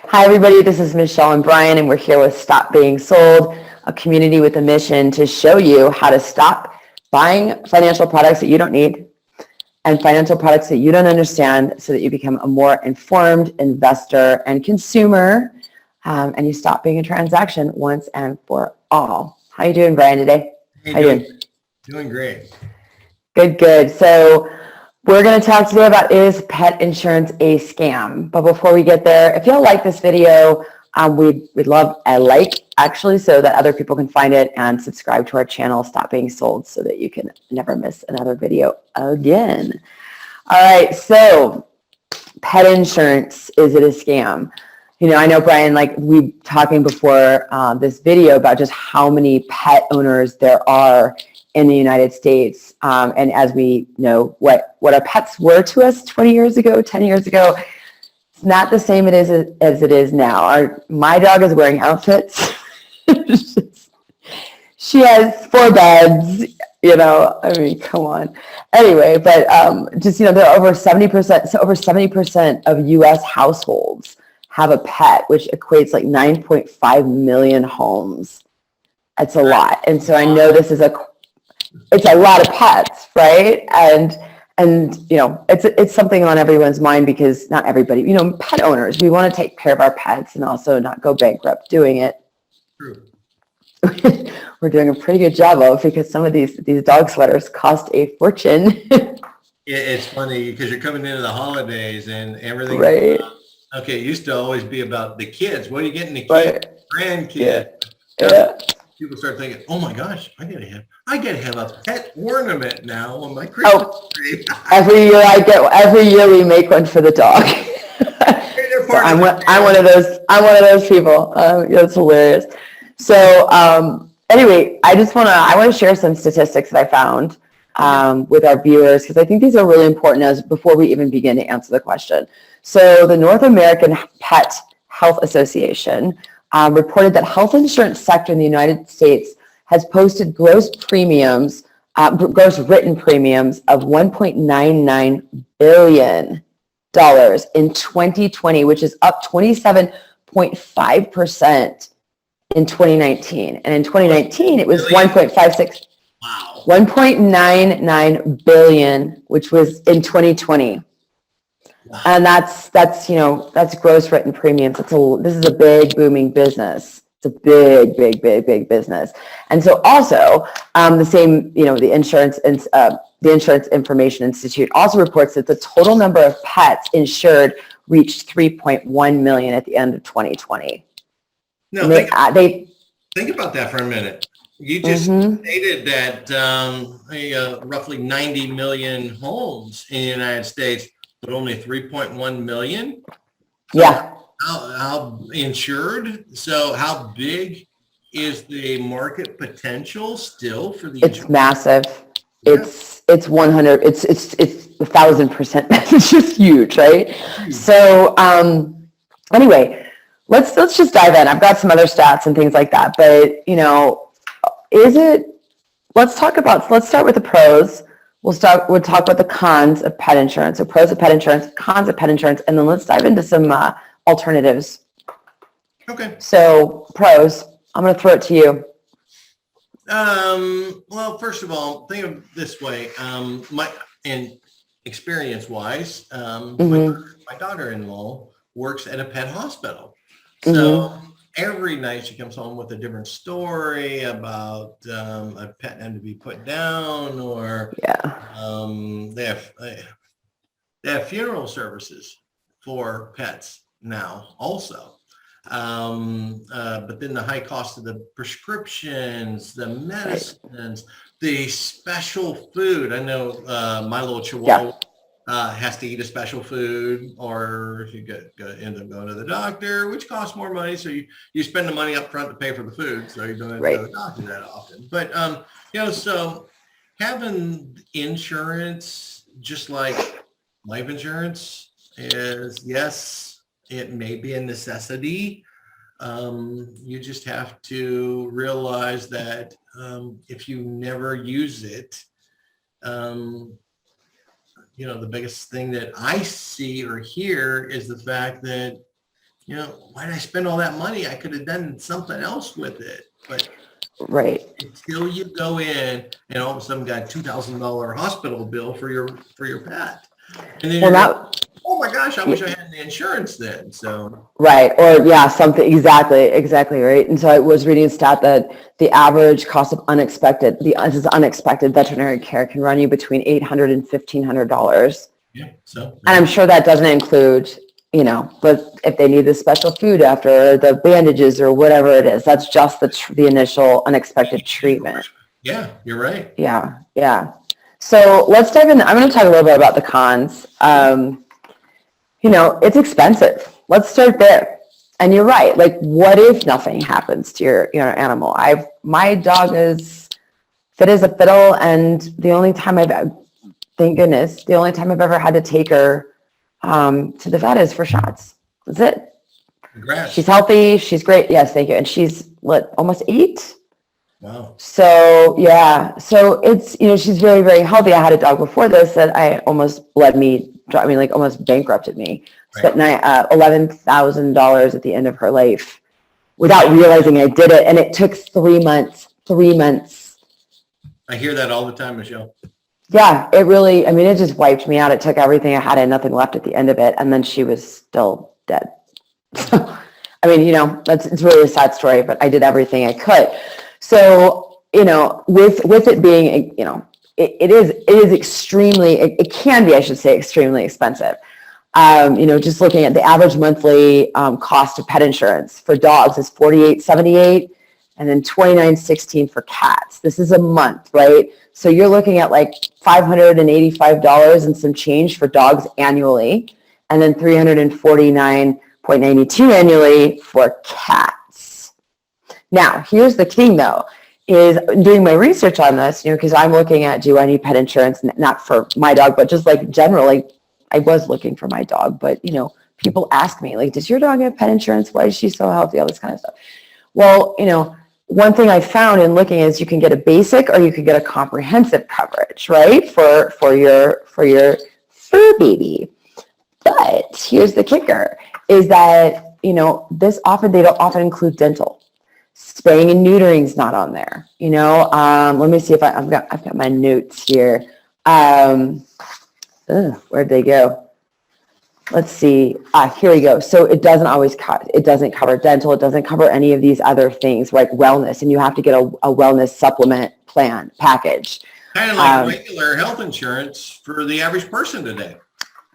Hi, everybody. This is Michelle and Brian, and we're here with Stop Being Sold, a community with a mission to show you how to stop buying financial products that you don't need and financial products that you don't understand so that you become a more informed investor and consumer, and you stop being a transaction once and for all. How you doing, Brian, today? Hey, How you doing? doing great. Good, good. So we're going to talk today about, is pet insurance a scam? But before we get there, if y'all like this video, we'd love a like, actually, so that other people can find it, and subscribe to our channel, Stop Being Sold, so that you can never miss another video again. All right, so pet insurance, is it a scam? You know, I know, Brian, like we talking before this video about just how many pet owners there are in the United States. And as we know, what our pets were to us 20 years ago, 10 years ago, it's not the same as it is now. My dog is wearing outfits. She has 4 beds, I mean, come on. Anyway, but just, there are over 70% of US households have a pet, which equates like 9.5 million homes. That's a lot. And so I know it's a lot of pets, right? And it's something on everyone's mind, because not everybody, pet owners, we want to take care of our pets and also not go bankrupt doing it. True. We're doing a pretty good job of, because some of these dog sweaters cost a fortune. It's funny because you're coming into the holidays and everything. Right. Okay, it used to always be about the kids. What are you getting the kids? Right. Grandkids. Yeah. People start thinking, oh my gosh, I gotta have a pet ornament now on my Christmas tree. Every year we make one for the dog. So I'm one of those people. It's hilarious. So anyway, I want to share some statistics that I found with our viewers, because I think these are really important before we even begin to answer the question. So the North American Pet Health Association reported that health insurance sector in the United States has posted gross written premiums of $1.99 billion in 2020, which is up 27.5% in 2019. And in 2019, it was 1.56. Wow. 1.99 billion, which was in 2020. Wow. And that's gross written premiums. This is a big booming business. It's a big business. And so also the same, the Insurance Information Institute also reports that the total number of pets insured reached 3.1 million at the end of 2020. No, think about that for a minute. You just stated that roughly 90 million homes in the United States, but only 3.1 million. So yeah. How insured? So how big is the market potential still for the It's insurance? massive. Yeah. It's 100. It's 1,000%. It's just huge, right? So anyway. Let's just dive in. I've got some other stats and things like that, but let's start with the pros. We'll talk about the cons of pet insurance. So pros of pet insurance, cons of pet insurance, and then let's dive into some alternatives. Okay. So pros, I'm going to throw it to you. Well, first of all, think of it this way. Experience-wise, my daughter-in-law works at a pet hospital. So every night she comes home with a different story about a pet having to be put down, or they have funeral services for pets now also. But then the high cost of the prescriptions, the medicines, the special food. I know my little Chihuahua has to eat a special food, or you end up going to the doctor, which costs more money. So you spend the money up front to pay for the food, so you don't have to go to the doctor that often. But so having insurance, just like life insurance, is, yes, it may be a necessity. You just have to realize that if you never use it, the biggest thing that I see or hear is the fact that why did I spend all that money? I could have done something else with it. But Right. until you go in and all of a sudden got a $2,000 hospital bill for your pet, and then Well, you're going, not, oh my gosh, I wish I had the insurance then. So right. Or yeah, something exactly right. And so I was reading a stat that the average cost of unexpected veterinary care can run you between $800 and $1,500. yeah, so And I'm sure that doesn't include, but if they need the special food after the bandages or whatever it is, that's just the initial unexpected treatment. yeah, you're right. Yeah. Yeah. So let's dive in. I'm going to talk a little bit about the cons. It's expensive. Let's start there. And you're right. Like, what if nothing happens to your animal? My dog is fit as a fiddle, and the only time thank goodness, the only time I've ever had to take her to the vet is for shots. That's it. Congrats. She's healthy. She's great. Yes, thank you. And she's almost 8. Wow. So yeah, so it's, she's very, very healthy. I had a dog before this that almost almost bankrupted me. Right. Spent $11,000 at the end of her life without realizing I did it. And it took 3 months. I hear that all the time, Michelle. Yeah, it really, it just wiped me out. It took everything I had and nothing left at the end of it. And then she was still dead. So, it's really a sad story, but I did everything I could. So, with it being, it is extremely, it can be, I should say, extremely expensive. Just looking at the average monthly cost of pet insurance for dogs is $48.78 and then $29.16 for cats. This is a month, right? So you're looking at like $585 and some change for dogs annually, and then $349.92 annually for cats. Now, here's the king though, is doing my research on this, because I'm looking at, do I need pet insurance? Not for my dog, but just like generally, I was looking for my dog, but people ask me like, does your dog have pet insurance? Why is she so healthy? All this kind of stuff. Well, one thing I found in looking is you can get a basic or you can get a comprehensive coverage, right? For your fur baby. But here's the kicker, is that, they don't often include dental. Spaying and neutering is not on there. Let me see if I've got my notes here. Where'd they go? Let's see. Here we go. So it doesn't cover dental. It doesn't cover any of these other things like wellness, and you have to get a wellness supplement plan package. Kind of like regular health insurance for the average person today.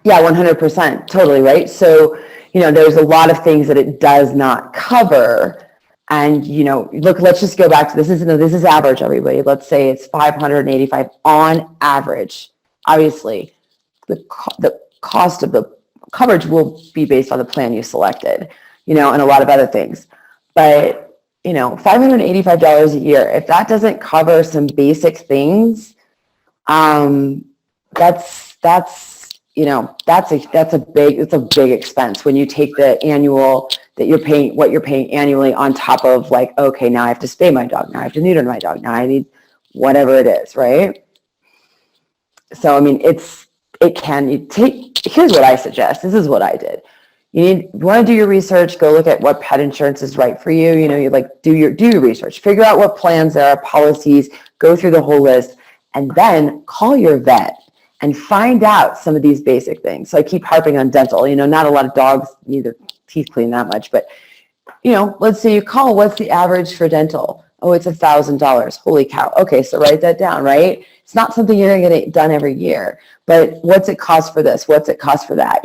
Yeah, 100%. Totally right. So, there's a lot of things that it does not cover. And, look, let's just go back to this. This is average, everybody. Let's say it's $585 on average. Obviously, the cost of the coverage will be based on the plan you selected, and a lot of other things. But, $585 a year, if that doesn't cover some basic things, that's a big expense when you take the annual that you're paying, what you're paying annually on top of like, okay, now I have to spay my dog. Now I have to neuter my dog. Now I need whatever it is. Right. So, here's what I suggest. This is what I did. You want to do your research, go look at what pet insurance is right for you. You do your research, figure out what plans there are, policies, go through the whole list, and then call your vet and find out some of these basic things. So I keep harping on dental. Not a lot of dogs need their teeth cleaned that much, but let's say you call, what's the average for dental? Oh, it's $1,000. Holy cow. Okay, so write that down, right? It's not something you're going to get done every year, but what's it cost for this? What's it cost for that?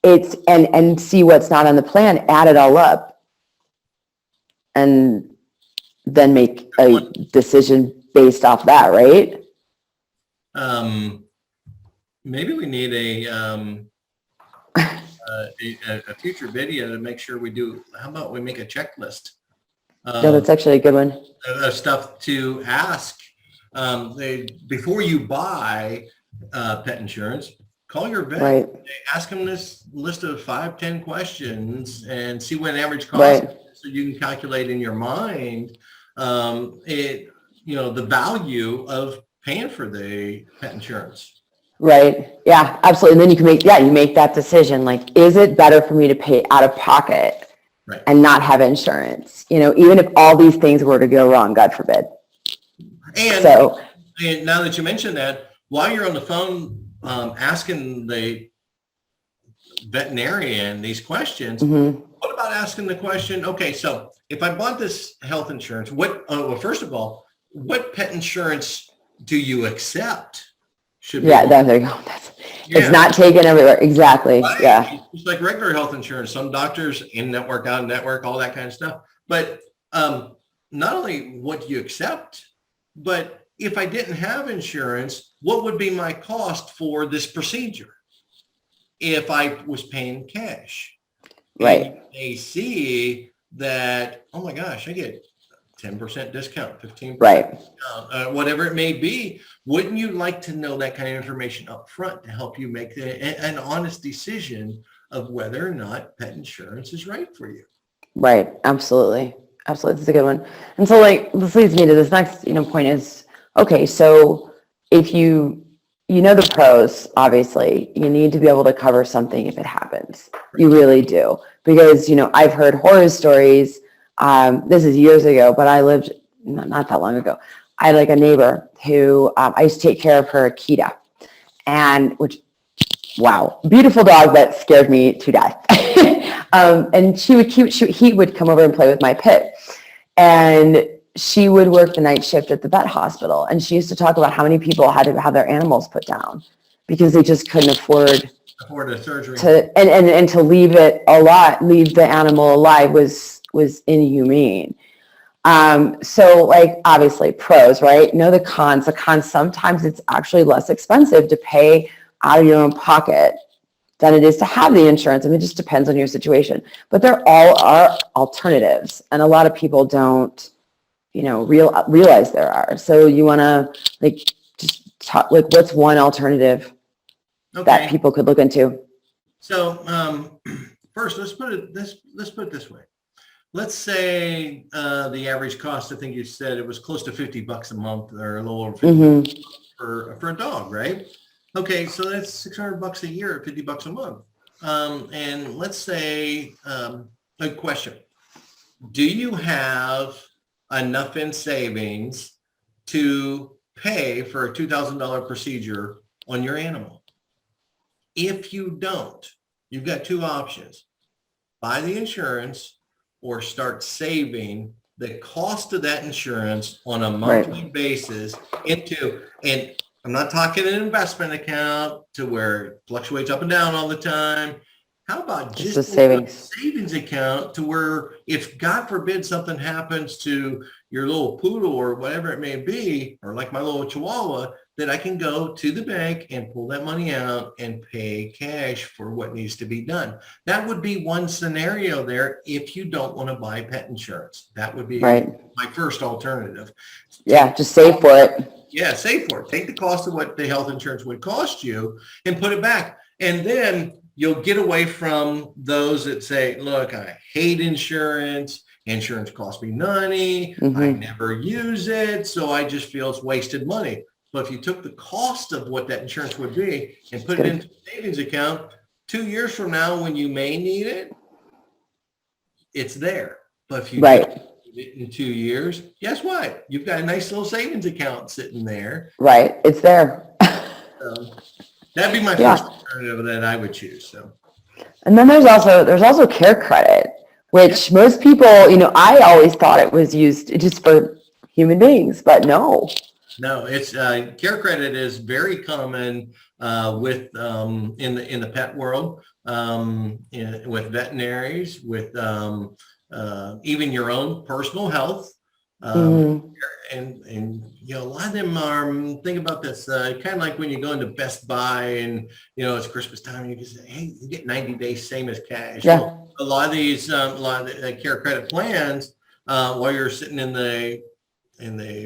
It's and see what's not on the plan, add it all up, and then make a decision based off that, right? Maybe we need a future video to make sure we do. How about we make a checklist? No, that's actually a good one. Stuff to ask before you buy pet insurance. Call your vet. Right. Ask them this list of 5-10 questions and see what an average cost Right. is, so you can calculate in your mind the value of paying for the pet insurance. Right. Yeah, absolutely. And then you can you make that decision. Like, is it better for me to pay out of pocket Right. and not have insurance? Even if all these things were to go wrong, God forbid. And now that you mentioned that, while you're on the phone asking the veterinarian these questions, what about asking the question, okay, so if I bought this health insurance, well, first of all, what pet insurance do you accept? There you go. It's not taken everywhere. Exactly. Right? Yeah. It's like regular health insurance. Some doctors in network, out of network, all that kind of stuff. But not only what do you accept, but if I didn't have insurance, what would be my cost for this procedure if I was paying cash? Right. And they see that, oh my gosh, I get 10% discount, 15% discount, whatever it may be. Wouldn't you like to know that kind of information up front to help you make an honest decision of whether or not pet insurance is right for you? Right. Absolutely. Absolutely. That's a good one. And so this leads me to this next, point is, okay, so if you the pros, obviously, you need to be able to cover something if it happens. You really do. Because, I've heard horror stories. This is years ago, but I lived not that long ago. I had a neighbor who I used to take care of her Akita, wow, beautiful dog that scared me to death. And he would come over and play with my pit, and she would work the night shift at the vet hospital. And she used to talk about how many people had to have their animals put down because they just couldn't afford a surgery and to leave the animal alive was inhumane. So obviously pros, right? Know the cons. The cons, sometimes it's actually less expensive to pay out of your own pocket than it is to have the insurance. I mean, it just depends on your situation, but there all are alternatives, and a lot of people don't, realize there are. So you want to just talk, what's one alternative that people could look into? So first, let's put it this way. Let's say the average cost, I think you said it was close to $50 a month, or a little over 50 for a dog, right? Okay, so that's $600 a year, $50 a month. And let's say a question: do you have enough in savings to pay for a $2,000 procedure on your animal? If you don't, you've got two options: buy the insurance or start saving the cost of that insurance on a monthly basis and I'm not talking an investment account to where it fluctuates up and down all the time. How about just a savings account to where if God forbid something happens to your little poodle or whatever it may be, or like my little Chihuahua, that I can go to the bank and pull that money out and pay cash for what needs to be done. That would be one scenario there if you don't want to buy pet insurance. That would be my first alternative. Just save for it. Yeah, save for it. Take the cost of what the health insurance would cost you and put it back. And then you'll get away from those that say, look, I hate insurance. Insurance costs me money. I never use it. So I just feel it's wasted money. But if you took the cost of what that insurance would be and put it into a savings account, 2 years from now, when you may need it, it's there. But if you don't need it in 2 years, guess what? You've got a nice little savings account sitting there. Right. It's there. So that'd be my first alternative that I would choose. So. And then there's also care credit, which most people, I always thought it was used just for human beings, but no. No, it's care credit is very common with in the pet world, with veterinaries, with even your own personal health, and a lot of them are. Think about this, kind of like when you go into Best Buy and it's Christmas time and you can say, hey, you get 90 days same as cash. Yeah. Well, a lot of these care credit plans, while you're sitting in the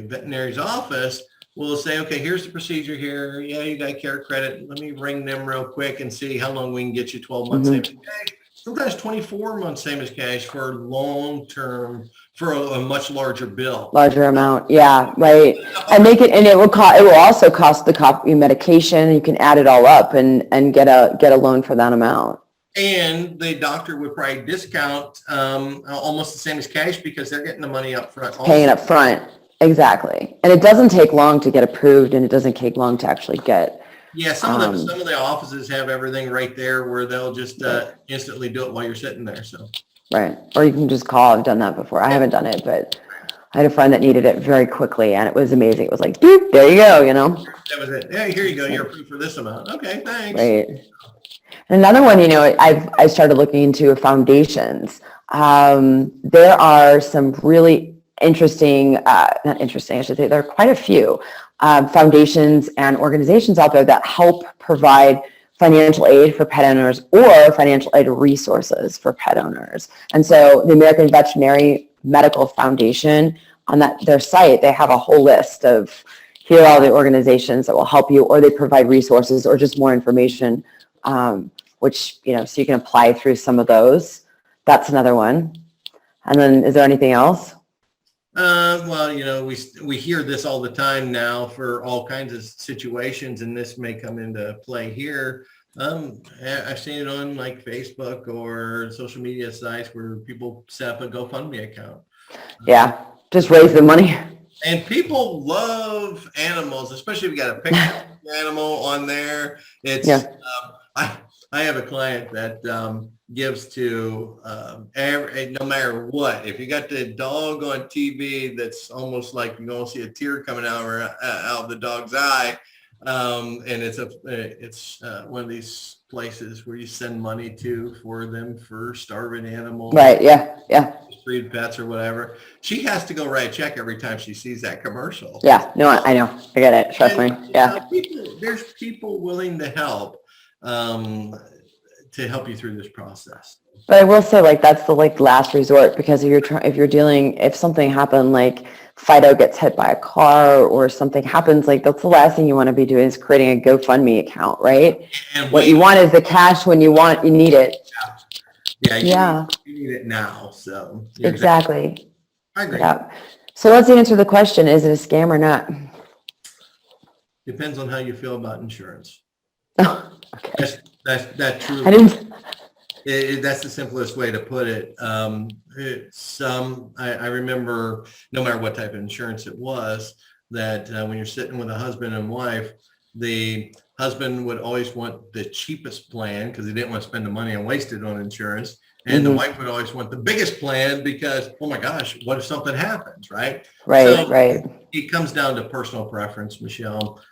veterinary's office, will say, okay, here's the procedure here. Yeah, you got care credit. Let me ring them real quick and see how long we can get you 12 months same as cash. Sometimes 24 months same as cash for long-term for a much larger bill. Larger amount. Yeah, right. And it will also cost the medication. You can add it all up and get a loan for that amount. And the doctor would probably discount almost the same as cash because they're getting the money up front. Paying up front. Exactly. And it doesn't take long to get approved, and it doesn't take long to actually get. Yeah, some of the offices have everything right there where they'll just instantly do it while you're sitting there. So. Right. Or you can just call. I've done that before. I haven't done it, but I had a friend that needed it very quickly, and it was amazing. It was like, boop, there you go, That was it. Yeah, here you go. You're approved for this amount. Okay, thanks. Right. Another one, I started looking into foundations. There are some really interesting, not interesting, I should say, there are quite a few foundations and organizations out there that help provide financial aid for pet owners or financial aid resources for pet owners. And so the American Veterinary Medical Foundation, on their site, they have a whole list of, here are all the organizations that will help you, or they provide resources or just more information, which, so you can apply through some of those. That's another one. And then is there anything else? Well, we hear this all the time now for all kinds of situations, and this may come into play here. I've seen it on like Facebook or social media sites where people set up a GoFundMe account. Yeah, just raise the money. And people love animals, especially if you got a picture of the animal on there. It's I have a client that gives to no matter what. If you got the dog on TV, that's almost like you don't see a tear coming out of the dog's eye, and it's one of these places where you send money for them for starving animals. Right. Yeah. Breed pets or whatever. She has to go write a check every time she sees that commercial. Yeah. No, I know. I get it. Trust me. Yeah. There's people willing to help. To help you through this process. But I will say, that's the last resort, because if something happened, like Fido gets hit by a car or something happens, that's the last thing you want to be doing is creating a GoFundMe account, right? And what you want is the cash when you need it. Yeah. You need it now. So exactly. I agree. Yeah. So let's answer the question: is it a scam or not? Depends on how you feel about insurance. Okay. That truly. That's the simplest way to put it. I remember, no matter what type of insurance it was, that when you're sitting with a husband and wife, the husband would always want the cheapest plan because he didn't want to spend the money and waste it on insurance. And the wife would always want the biggest plan because, oh my gosh, what if something happens, right? Right. It comes down to personal preference, Michelle.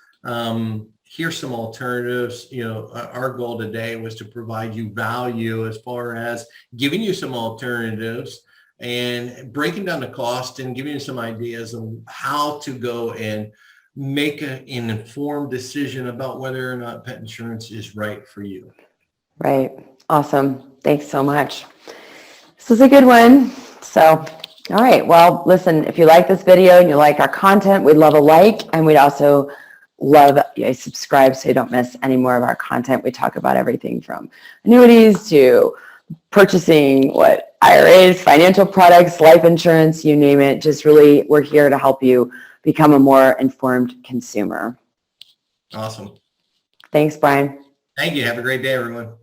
Here's some alternatives. Our goal today was to provide you value as far as giving you some alternatives and breaking down the cost and giving you some ideas of how to go and make an informed decision about whether or not pet insurance is right for you. Right. Awesome. Thanks so much. This was a good one. So, all right. Well, listen, if you like this video and you like our content, we'd love a like, and we'd also love you subscribe so you don't miss any more of our content. We talk about everything from annuities to purchasing IRAs, financial products, life insurance, you name it. Just really, we're here to help you become a more informed consumer. Awesome. Thanks, Brian. Thank you. Have a great day, everyone.